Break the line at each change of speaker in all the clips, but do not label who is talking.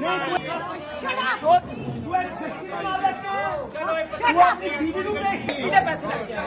ਨਹੀਂ ਤੂੰ ਕਸ਼ਤੀ ਨੂੰ ਨਾਲ ਲੈ ਕੇ ਆਇਆ, ਤੂੰ ਆਪਣੀ ਬੀਵੀ ਨੂੰ ਕਸ਼ਤੀ ਦੇ ਪੈਸੇ ਲੈ ਕੇ ਆਇਆ,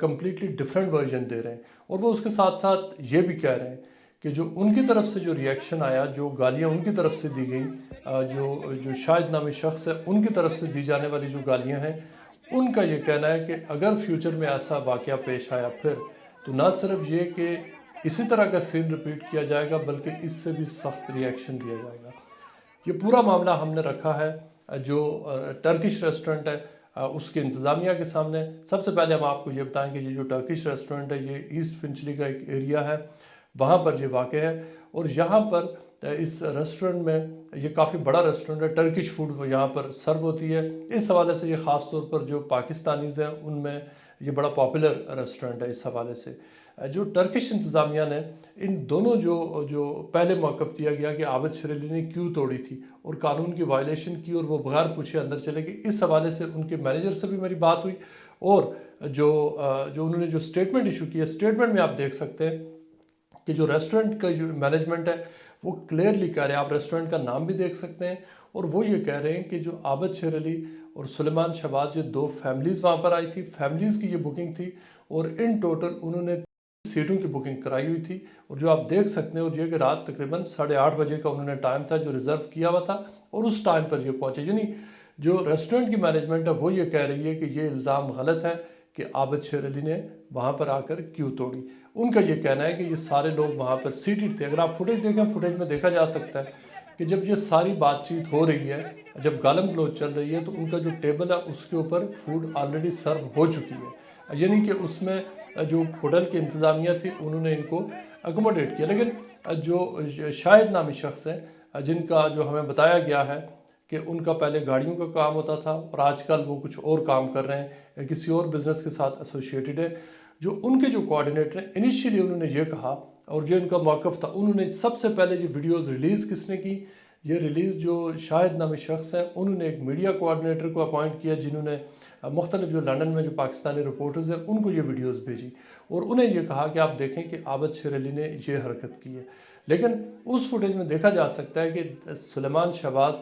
کمپلیٹلی ڈفرینٹ ورژن دے رہے ہیں. اور وہ اس کے ساتھ ساتھ یہ بھی کہہ رہے ہیں کہ جو ان کی طرف سے جو ریئیکشن آیا, جو گالیاں ان کی طرف سے دی گئیں, جو شاہد نامی شخص ہے ان کی طرف سے دی جانے والی جو گالیاں ہیں, ان کا یہ کہنا ہے کہ اگر فیوچر میں ایسا واقعہ پیش آیا پھر, تو نہ صرف یہ کہ اسی طرح کا سین رپیٹ کیا جائے گا بلکہ اس سے بھی سخت ریئیکشن دیا جائے گا. یہ پورا معاملہ ہم نے رکھا ہے جو ٹرکش ریسٹورنٹ ہے اس کے انتظامیہ کے سامنے. سب سے پہلے ہم آپ کو یہ بتائیں کہ یہ جو ٹرکش ریسٹورنٹ ہے یہ ایسٹ فنچلی کا ایک ایریا ہے, وہاں پر یہ واقع ہے. اور یہاں پر اس ریسٹورنٹ میں, یہ کافی بڑا ریسٹورنٹ ہے, ٹرکش فوڈ یہاں پر سرو ہوتی ہے. اس حوالے سے یہ خاص طور پر جو پاکستانیز ہیں ان میں یہ بڑا پاپولر ریسٹورنٹ ہے. اس حوالے سے جو ٹرکش انتظامیہ نے ان دونوں جو پہلے موقف دیا گیا کہ عابد شیر علی نے کیوں توڑی تھی اور قانون کی وائلیشن کی اور وہ بغیر پوچھے اندر چلے گئے, اس حوالے سے ان کے مینیجر سے بھی میری بات ہوئی. اور جو انہوں نے جو اسٹیٹمنٹ ایشو کیا, اسٹیٹمنٹ میں آپ دیکھ سکتے ہیں کہ جو ریسٹورنٹ کا جو مینجمنٹ ہے وہ کلیئرلی کہہ رہے ہیں, آپ ریسٹورنٹ کا نام بھی دیکھ سکتے ہیں, اور وہ یہ کہہ رہے ہیں کہ جو عابد شیر علی اور سلیمان شہباز, یہ دو فیملیز وہاں پر آئی تھی, فیملیز کی یہ بکنگ تھی, اور ان ٹوٹل انہوں نے سیٹوں کی بکنگ کرائی ہوئی تھی. اور جو آپ دیکھ سکتے ہیں اور یہ کہ رات تقریباً 8:30 بجے کا انہوں نے ٹائم تھا جو ریزرو کیا ہوا تھا, اور اس ٹائم پر یہ پہنچے. یعنی جو ریسٹورنٹ کی مینجمنٹ ہے وہ یہ کہہ رہی ہے کہ یہ الزام غلط ہے کہ عابد شیر علی نے وہاں پر آ کر کیوں توڑی. ان کا یہ کہنا ہے کہ یہ سارے لوگ وہاں پر سیٹڈ تھے. اگر آپ فوٹیج دیکھیں, فوٹیج میں دیکھا جا سکتا ہے کہ جب یہ ساری بات چیت ہو رہی ہے, جب گالم گلوچ چل رہی ہے, تو ان کا جو ٹیبل ہے اس کے اوپر فوڈ آلریڈی سرو ہو چکی ہے. یعنی کہ اس میں جو ہوٹل کی انتظامیہ تھی انہوں نے ان کو اکوموڈیٹ کیا. لیکن جو شاہد نامی شخص ہیں جن کا جو ہمیں بتایا گیا ہے کہ ان کا پہلے گاڑیوں کا کام ہوتا تھا اور آج کل وہ کچھ اور کام کر رہے ہیں, کسی اور بزنس کے ساتھ ایسوسیٹڈ ہے, جو ان کے جو کوآرڈینیٹر ہیں, انیشیلی انہوں نے یہ کہا اور جو ان کا موقف تھا, انہوں نے سب سے پہلے یہ ویڈیوز ریلیز کس نے کی, یہ ریلیز جو شاہد نامی شخص ہیں انہوں نے ایک میڈیا کوآرڈینیٹر کو اپوائنٹ کیا جنہوں نے مختلف جو لندن میں جو پاکستانی رپورٹرز ہیں ان کو یہ ویڈیوز بھیجی اور انہیں یہ کہا کہ آپ دیکھیں کہ عابد شیر علی نے یہ حرکت کی ہے. لیکن اس فوٹیج میں دیکھا جا سکتا ہے کہ سلیمان شہباز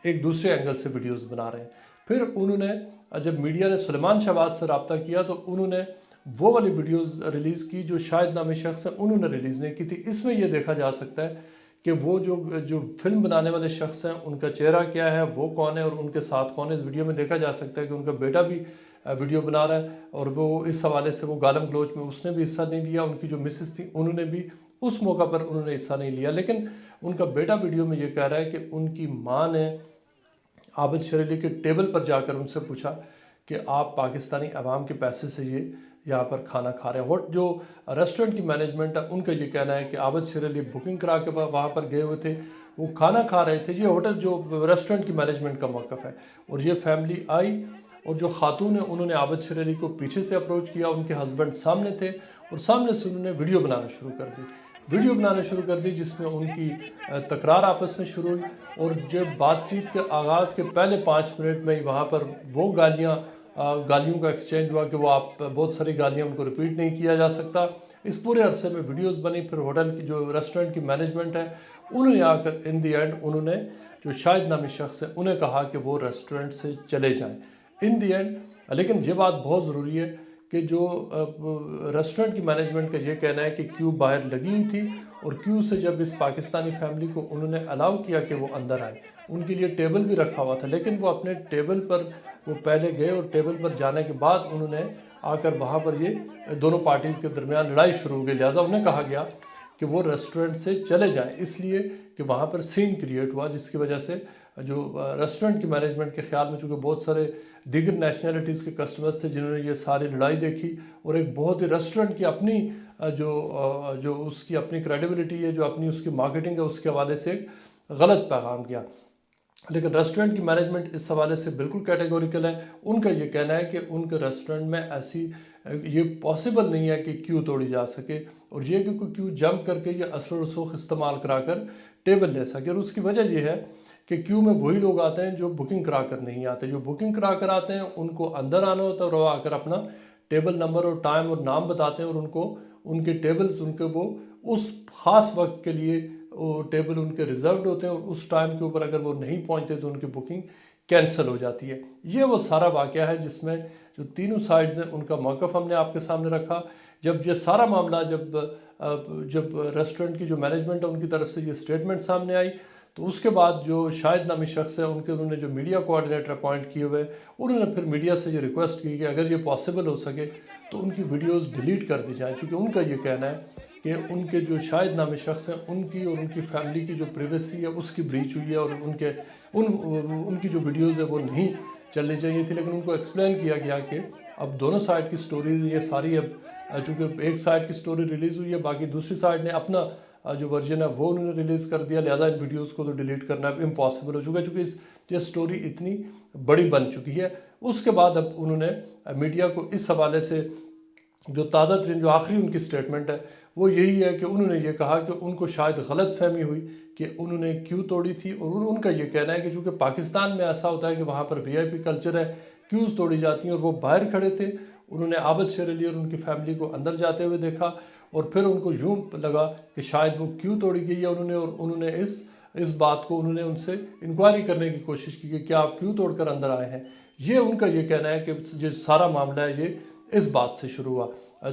ایک دوسرے اینگل سے ویڈیوز بنا رہے ہیں. پھر انہوں نے جب میڈیا نے سلیمان شہباز سے رابطہ کیا تو انہوں نے وہ والی ویڈیوز ریلیز کی جو شاہد نامی شخص ہیں انہوں نے ریلیز نہیں کی تھی. اس میں یہ دیکھا جا سکتا ہے کہ وہ جو فلم بنانے والے شخص ہیں ان کا چہرہ کیا ہے, وہ کون ہے اور ان کے ساتھ کون ہے. اس ویڈیو میں دیکھا جا سکتا ہے کہ ان کا بیٹا بھی ویڈیو بنا رہا ہے اور وہ اس حوالے سے وہ گالم گلوچ میں اس نے بھی حصہ نہیں لیا. ان کی جو مسز تھی انہوں نے بھی اس موقع پر انہوں نے حصہ نہیں لیا. لیکن ان کا بیٹا ویڈیو میں یہ کہہ رہا ہے کہ ان کی ماں نے عابد شیر علی کے ٹیبل پر جا کر ان سے پوچھا کہ آپ پاکستانی عوام کے پیسے سے یہ یہاں پر کھانا کھا رہے ہیں. جو ریسٹورنٹ کی مینجمنٹ ہے ان کا یہ کہنا ہے کہ عابد شیر علی بکنگ کرا کے وہاں پر گئے ہوئے تھے, وہ کھانا کھا رہے تھے. یہ ہوٹل جو ریسٹورنٹ کی مینجمنٹ کا موقف ہے. اور یہ فیملی آئی اور جو خاتون ہیں انہوں نے عابد شیر علی کو پیچھے سے اپروچ کیا, ان کے ہسبینڈ سامنے تھے اور سامنے سے انہوں نے ویڈیو بنانا شروع کر دی جس میں ان کی تکرار آپس میں شروع ہوئی. اور جب بات چیت کے آغاز کے پہلے 5 منٹ میں ہی وہاں پر وہ گالیوں کا ایکسچینج ہوا کہ وہ آپ بہت ساری گالیاں ان کو ریپیٹ نہیں کیا جا سکتا. اس پورے عرصے میں ویڈیوز بنی. پھر ہوٹل کی جو ریسٹورنٹ کی مینجمنٹ ہے انہوں نے آ کر ان دی اینڈ انہوں نے جو شاہد نامی شخص ہے انہیں کہا کہ وہ ریسٹورنٹ سے چلے جائیں ان دی اینڈ. لیکن یہ بات بہت ضروری ہے کہ جو ریسٹورنٹ کی مینجمنٹ کا یہ کہنا ہے کہ کیو باہر لگی ہوئی تھی اور کیو سے جب اس پاکستانی فیملی کو انہوں نے الاؤ کیا کہ وہ اندر آئے, ان کے لیے ٹیبل بھی رکھا ہوا تھا. لیکن وہ اپنے ٹیبل پر وہ پہلے گئے اور ٹیبل پر جانے کے بعد انہوں نے آ کر وہاں پر یہ دونوں پارٹیز کے درمیان لڑائی شروع ہو گئی. لہٰذا انہیں کہا گیا کہ وہ ریسٹورنٹ سے چلے جائیں, اس لیے کہ وہاں پر سین کریٹ ہوا, جس کی وجہ سے جو ریسٹورنٹ کی مینجمنٹ کے خیال میں چونکہ بہت سارے دیگر نیشنلٹیز کے کسٹمرز تھے جنہوں نے یہ ساری لڑائی دیکھی اور ایک بہت ہی ریسٹورنٹ کی اپنی جو اس کی اپنی کریڈیبلٹی ہے, جو اپنی اس کی مارکیٹنگ ہے, اس کے حوالے سے ایک غلط پیغام گیا. لیکن ریسٹورنٹ کی مینجمنٹ اس حوالے سے بالکل کیٹیگوریکل ہے. ان کا یہ کہنا ہے کہ ان کے ریسٹورنٹ میں ایسی یہ پاسبل نہیں ہے کہ کیو توڑی جا سکے اور یہ کہ کوئی کیو جمپ کر کے یہ اثر و رسوخ استعمال کرا کر ٹیبل لے سکے. اور اس کی وجہ یہ ہے کہ کیو میں وہی لوگ آتے ہیں جو بکنگ کرا کر نہیں آتے. جو بکنگ کرا کر آتے ہیں ان کو اندر آنا ہوتا ہے اور وہ آ کر اپنا ٹیبل نمبر اور ٹائم اور نام بتاتے ہیں اور ان کو ان کے ٹیبلز ان کے وہ اس خاص وقت کے لیے وہ ٹیبل ان کے ریزروڈ ہوتے ہیں اور اس ٹائم کے اوپر اگر وہ نہیں پہنچتے تو ان کی بکنگ کینسل ہو جاتی ہے۔ یہ وہ سارا واقعہ ہے جس میں جو تینوں سائڈز ہیں ان کا موقف ہم نے آپ کے سامنے رکھا۔ جب یہ سارا معاملہ جب ریسٹورنٹ کی جو مینجمنٹ ہے ان کی طرف سے یہ سٹیٹمنٹ سامنے آئی تو اس کے بعد جو شاہد نامی شخص ہے انہوں نے جو میڈیا کوآرڈینیٹر اپوائنٹ کیے ہوئے انہوں نے پھر میڈیا سے یہ ریکویسٹ کی کہ اگر یہ پاسبل ہو سکے تو ان کی ویڈیوز ڈیلیٹ کر دی جائیں، چونکہ ان کا یہ کہنا ہے کہ ان کے جو شاہد نامی شخص ہیں ان کی اور ان کی فیملی کی جو پریویسی ہے اس کی بریچ ہوئی ہے اور ان کی جو ویڈیوز ہے وہ نہیں چلنی چاہیے تھی۔ لیکن ان کو ایکسپلین کیا گیا کہ اب دونوں سائڈ کی سٹوریز یہ ساری اب چونکہ ایک سائڈ کی سٹوری ریلیز ہوئی ہے، باقی دوسری سائڈ نے اپنا جو ورژن ہے وہ انہوں نے ریلیز کر دیا، لہذا ان ویڈیوز کو تو ڈیلیٹ کرنا امپاسبل ہو چکا ہے چونکہ یہ سٹوری اتنی بڑی بن چکی ہے۔ اس کے بعد اب انہوں نے میڈیا کو اس حوالے سے جو تازہ ترین جو آخری ان کی سٹیٹمنٹ ہے وہ یہی ہے کہ انہوں نے یہ کہا کہ ان کو شاید غلط فہمی ہوئی کہ انہوں نے کیوں توڑی تھی، اور ان کا یہ کہنا ہے کہ چونکہ پاکستان میں ایسا ہوتا ہے کہ وہاں پر VIP کلچر ہے، کیوز توڑی جاتی ہیں، اور وہ باہر کھڑے تھے، انہوں نے عابد شیر علی اور ان کی فیملی کو اندر جاتے ہوئے دیکھا اور پھر ان کو یوں لگا کہ شاید وہ کیوں توڑی گئی ہے، انہوں نے اس بات کو انہوں نے ان سے انکوائری کرنے کی کوشش کی کہ کیا آپ کیوں توڑ کر اندر آئے ہیں۔ یہ ان کا یہ کہنا ہے کہ یہ سارا معاملہ ہے یہ اس بات سے شروع ہوا۔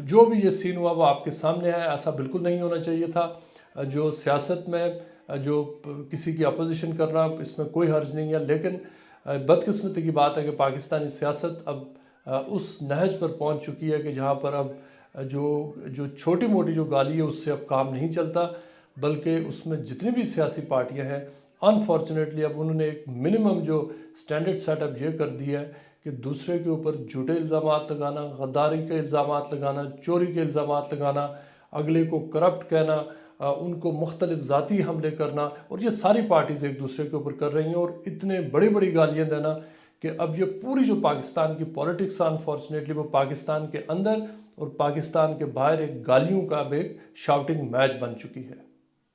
جو بھی یہ سین ہوا وہ آپ کے سامنے ہے، ایسا بالکل نہیں ہونا چاہیے تھا۔ جو سیاست میں جو کسی کی اپوزیشن کرنا اس میں کوئی حرج نہیں ہے، لیکن بدقسمتی کی بات ہے کہ پاکستانی سیاست اب اس نہج پر پہنچ چکی ہے کہ جہاں پر اب جو چھوٹی موٹی جو گالی ہے اس سے اب کام نہیں چلتا، بلکہ اس میں جتنی بھی سیاسی پارٹیاں ہیں انفارچونیٹلی اب انہوں نے ایک منیمم جو سٹینڈرڈ سیٹ اپ یہ کر دیا ہے کہ دوسرے کے اوپر جھوٹے الزامات لگانا، غداری کے الزامات لگانا، چوری کے الزامات لگانا، اگلے کو کرپٹ کہنا، ان کو مختلف ذاتی حملے کرنا، اور یہ ساری پارٹیز ایک دوسرے کے اوپر کر رہی ہیں اور اتنے بڑی گالیاں دینا کہ اب یہ پوری جو پاکستان کی پولیٹکس انفارچونیٹلی وہ پاکستان کے اندر اور پاکستان کے باہر ایک گالیوں کا اب ایک شاؤٹنگ میچ بن چکی ہے۔